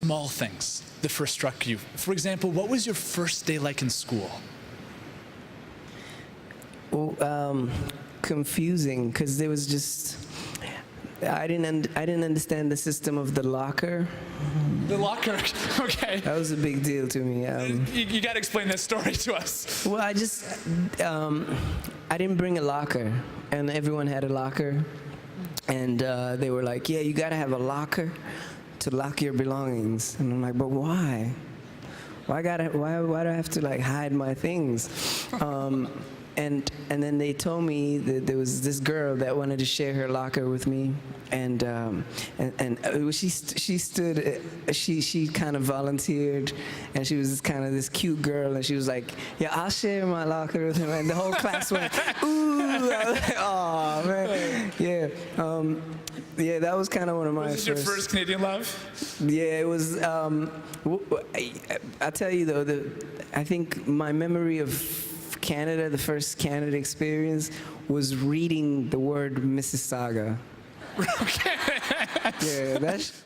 small things that first struck you? For example, what was your first day like in school? Well, confusing, because there was just, I didn't understand the system of the locker. The locker, okay. That was a big deal to me. You got to explain that story to us. Well, I didn't bring a locker, and everyone had a locker, and they were like, yeah, you got to have a locker to lock your belongings. And I'm like, but why? Why do I have to like hide my things? And then they told me that there was this girl that wanted to share her locker with me, and she kind of volunteered, and she was kind of this cute girl, and she was like, yeah, I'll share my locker with him, and the whole class went, ooh, I was like, oh man, yeah. Yeah, that was kind of one of my Was this your first Canadian love? Yeah, it was. I tell you though, I think my memory of Canada, the first Canada experience, was reading the word Mississauga. Okay. Yeah, that's